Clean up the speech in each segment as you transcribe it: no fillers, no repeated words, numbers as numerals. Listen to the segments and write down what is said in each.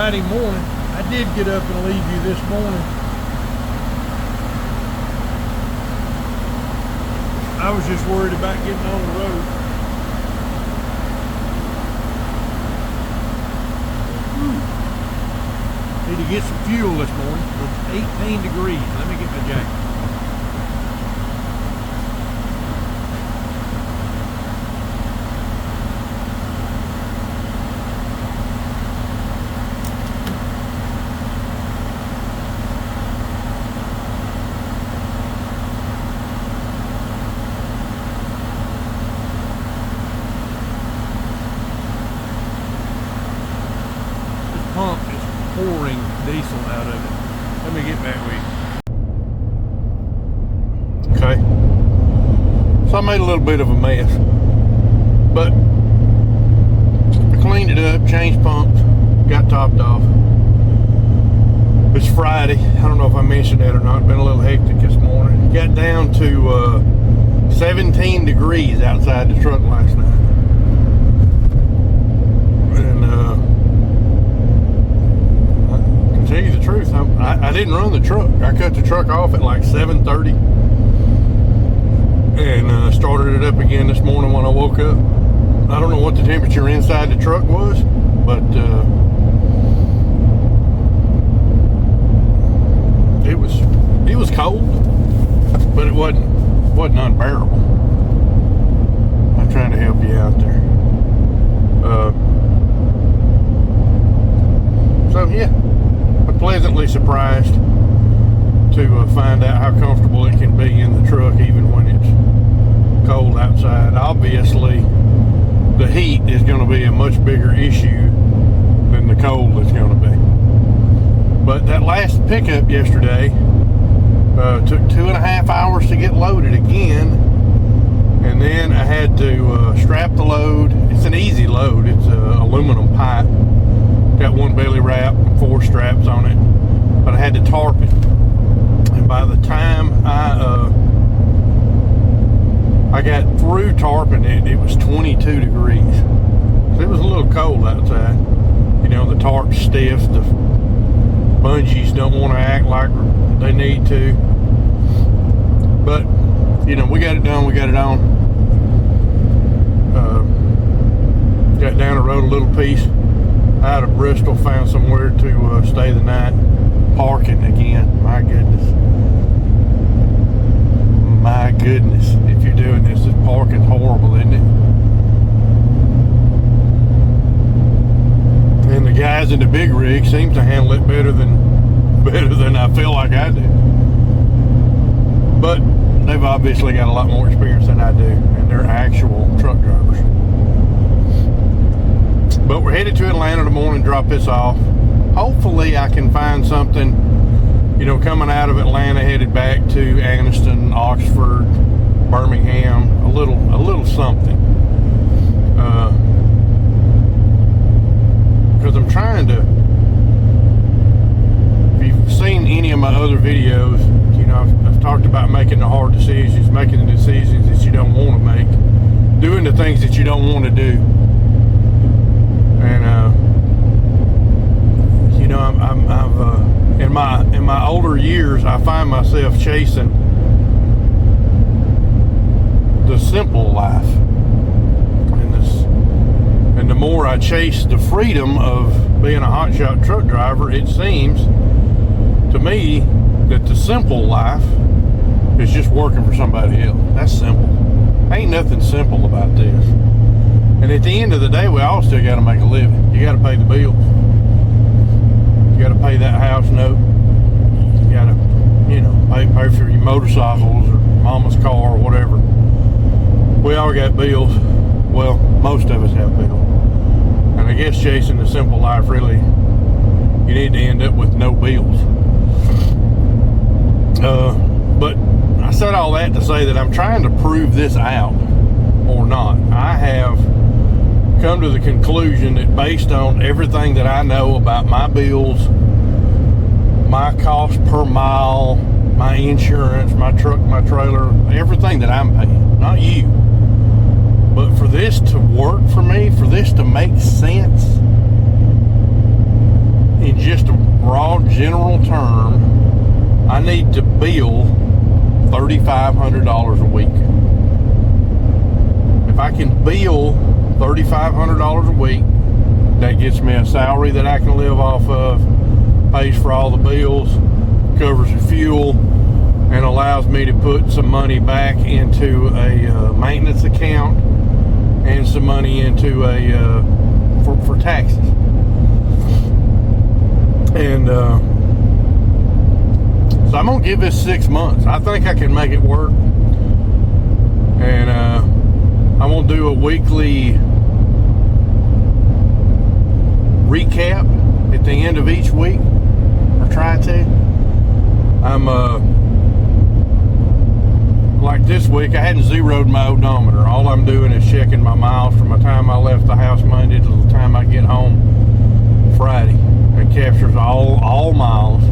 Friday morning. I did get up and leave you this morning. I was just worried about getting on the road. Need to get some fuel this morning. It's 18 degrees. Let me get my jacket. Pump is pouring diesel out of it. Let me get back with you. Okay. So I made a little bit of a mess, but I cleaned it up, changed pumps, got topped off. It's Friday. I don't know if I mentioned that or not. It's been a little hectic this morning. Got down to 17 degrees outside the truck last night. Tell you the truth, I didn't run the truck. I cut the truck off at like 7:30 and started it up again this morning when I woke up. I don't know what the temperature inside the truck was, but it was cold, but it wasn't unbearable. I'm trying to help you out there. So yeah. Pleasantly surprised to find out how comfortable it can be in the truck even when it's cold outside. Obviously the heat is going to be a much bigger issue than the cold is going to be, but that last pickup yesterday took 2.5 hours to get loaded again, and then I had to strap the load. It's an easy load. It's aluminum pipe. Got one belly wrap and 4 straps on it, but I had to tarp it. And by the time I got through tarping it, it was 22 degrees. So it was a little cold outside. You know, the tarp's stiff. The bungees don't want to act like they need to. But, you know, we got it done. We got it on. Got down the road a little piece. Out of Bristol, found somewhere to stay the night. Parking again, my goodness, if you're doing this, parking's horrible, isn't it? And the guys in the big rig seem to handle it better than I feel like I do. But they've obviously got a lot more experience than I do, and they're actual truck drivers. But we're headed to Atlanta tomorrow and drop this off. Hopefully I can find something, you know, coming out of Atlanta, headed back to Anniston, Oxford, Birmingham, a little something. Because I'm trying to, if you've seen any of my other videos, you know, I've talked about making the hard decisions, making the decisions that you don't want to make, doing the things that you don't want to do. And you know, I've in my older years, I find myself chasing the simple life, and the more I chase the freedom of being a hotshot truck driver, it seems to me that the simple life is just working for somebody else. That's simple. Ain't nothing simple about this. And at the end of the day, we all still got to make a living. You got to pay the bills. You got to pay that house note. You got to, you know, pay for your motorcycles or mama's car or whatever. We all got bills. Well, most of us have bills. And I guess chasing the simple life, really, you need to end up with no bills. But I said all that to say that I'm trying to prove this out or not. I have come to the conclusion that based on everything that I know about my bills, my cost per mile, my insurance, my truck, my trailer, everything that I'm paying, not you, but for this to work for me, for this to make sense in just a raw general term, I need to bill $3,500 a week. If I can bill $3,500 a week, that gets me a salary that I can live off of, pays for all the bills, covers the fuel, and allows me to put some money back into a maintenance account and some money into a for taxes. And so I'm gonna give this 6 months. I think I can make it work. And I'm gonna do a weekly recap at the end of each week, or try to. I'm like this week, I hadn't zeroed my odometer. All I'm doing is checking my miles from the time I left the house Monday to the time I get home Friday. It captures all miles.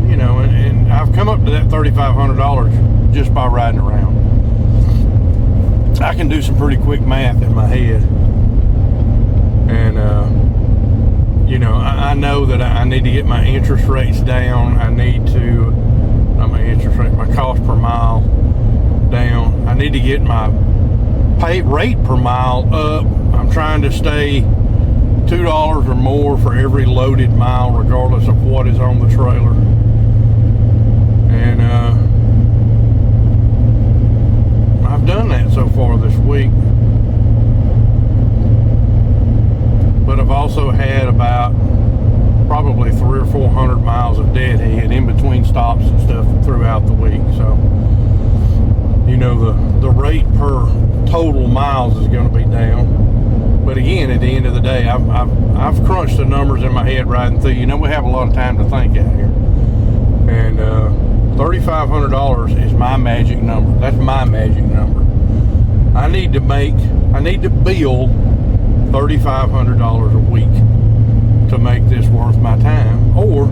You know, and I've come up to that $3,500 just by riding around. I can do some pretty quick math in my head. And, you know, I know that I need to get my interest rates down. I need to, not my interest rate, my cost per mile down. I need to get my pay rate per mile up. I'm trying to stay $2 or more for every loaded mile, regardless of what is on the trailer. And I've done that so far this week. But I've also had about probably 300 or 400 miles of deadhead in between stops and stuff throughout the week. So, you know, the rate per total miles is going to be down. But again, at the end of the day, I've crunched the numbers in my head riding through. You know, we have a lot of time to think out here. And $3,500 is my magic number. That's my magic number. I need to bill $3,500 a week to make this worth my time. Or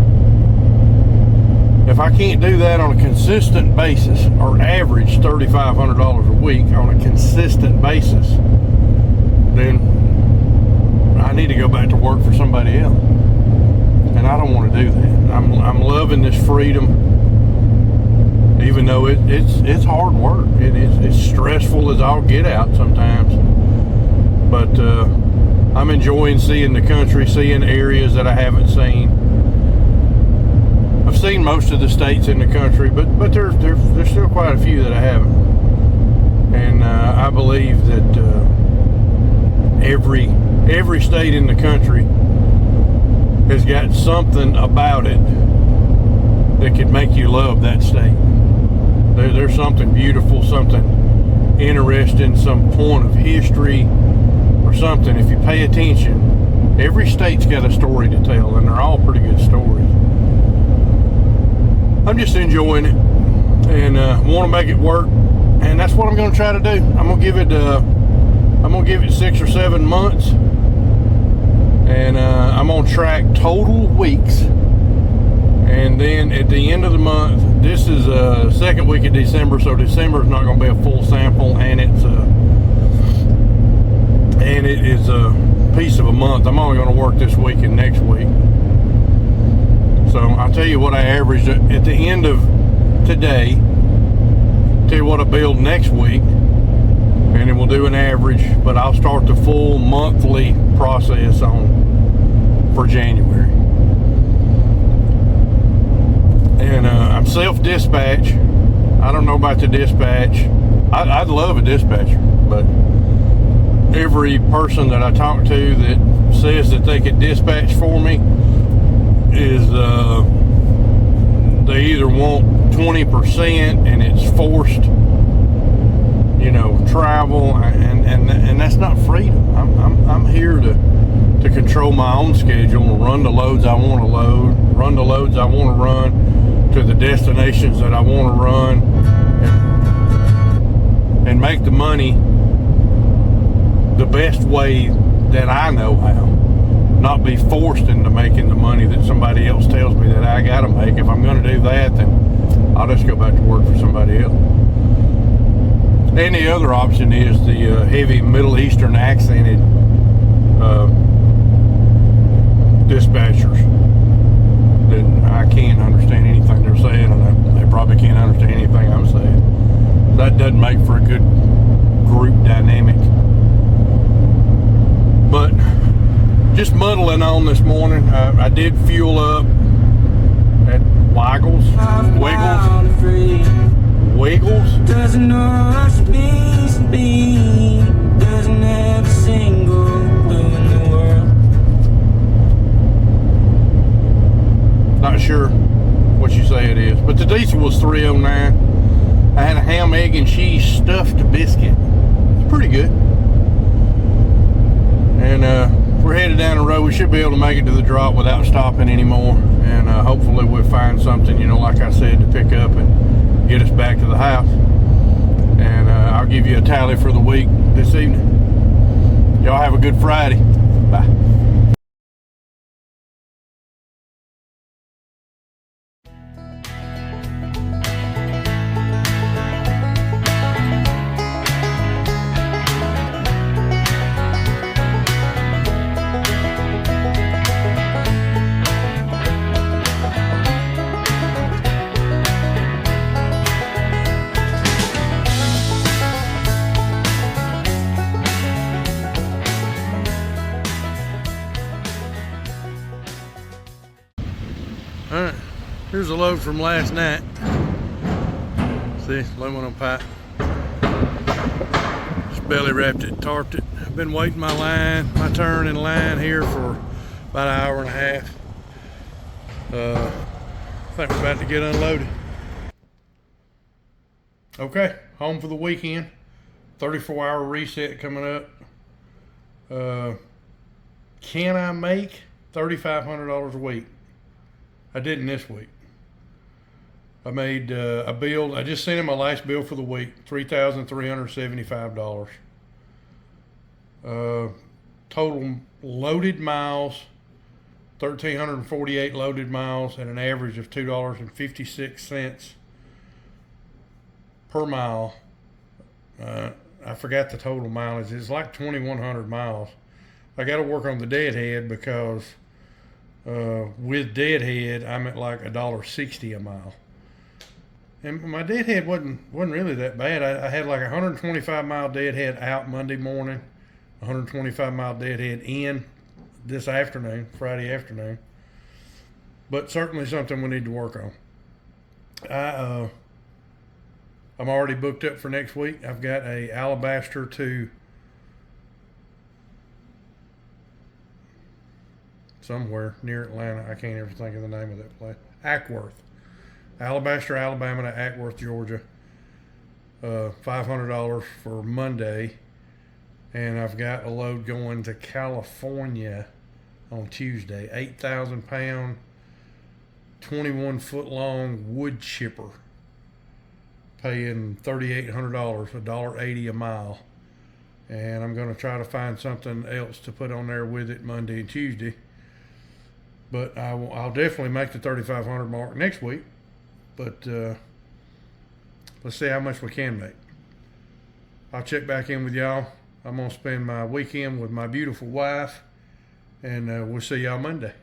if I can't do that on a consistent basis, or average $3,500 a week on a consistent basis, then I need to go back to work for somebody else. And I don't want to do that. I'm loving this freedom, even though it's hard work. It's stressful as all get out sometimes. But I'm enjoying seeing the country, seeing areas that I haven't seen. I've seen most of the states in the country, but there's still quite a few that I haven't. And I believe that every state in the country has got something about it that could make you love that state. There's something beautiful, something interesting, some point of history or something. If you pay attention, every state's got a story to tell, and they're all pretty good stories. I'm just enjoying it and want to make it work, and that's what I'm going to try to do. I'm going to give it 6 or 7 months, and I'm going to track total weeks. And then at the end of the month, this is second week of December, so December is not going to be a full sample, and it is a piece of a month. I'm only going to work this week and next week. So I'll tell you what I averaged at the end of today. Tell you what I billed next week, and then we'll do an average. But I'll start the full monthly process for January. And I'm self-dispatch. I don't know about the dispatch. I'd love a dispatcher, but every person that I talk to that says that they could dispatch for me is they either want 20% and it's forced, you know, travel, and that's not freedom. I'm here to control my own schedule and run the loads I want to load, run the loads I want to run to the destinations that I want to run, and make the money the best way that I know how. Not be forced into making the money that somebody else tells me that I gotta make. If I'm gonna do that, then I'll just go back to work for somebody else. And the other option is the heavy Middle Eastern accented dispatchers that I can't understand anything they're saying, and they probably can't understand anything I'm saying. That doesn't make for a good group dynamic. But just muddling on this morning. I did fuel up at Wiggles. Doesn't know what she means to be. Doesn't have a single clue in the world. Not sure what you say it is, but the diesel was $3.09. I had a ham, egg, and cheese stuffed biscuit. It's pretty good. And we're headed down the road. We should be able to make it to the drop without stopping anymore. And hopefully we'll find something, like I said, to pick up and get us back to the house. And I'll give you a tally for the week this evening. Y'all have a good Friday. Bye. Alright, here's a load from last night. See, aluminum pipe. Just belly wrapped it, tarped it. I've been waiting my turn in line here for about an hour and a half. I think we're about to get unloaded. Okay, home for the weekend. 34-hour reset coming up. Can I make $3,500 a week? I didn't this week. I made a bill. I just sent him my last bill for the week, $3,375. Total loaded miles, 1,348 loaded miles at an average of $2.56 per mile. I forgot the total mileage. It's like 2,100 miles. I got to work on the deadhead because with deadhead, I'm at like $1.60 a mile. And my deadhead wasn't really that bad. I had like 125 mile deadhead out Monday morning, 125 mile deadhead in this afternoon, Friday afternoon. But certainly something we need to work on. I'm already booked up for next week. I've got a Alabaster to somewhere near Atlanta. I can't ever think of the name of that place. Ackworth. Alabaster, Alabama to Ackworth, Georgia. $500 for Monday. And I've got a load going to California on Tuesday. 8,000 pound, 21 foot long wood chipper. Paying $3,800, $1.80 a mile. And I'm going to try to find something else to put on there with it Monday and Tuesday. But I'll definitely make the 3,500 mark next week. But let's see how much we can make. I'll check back in with y'all. I'm going to spend my weekend with my beautiful wife. And we'll see y'all Monday.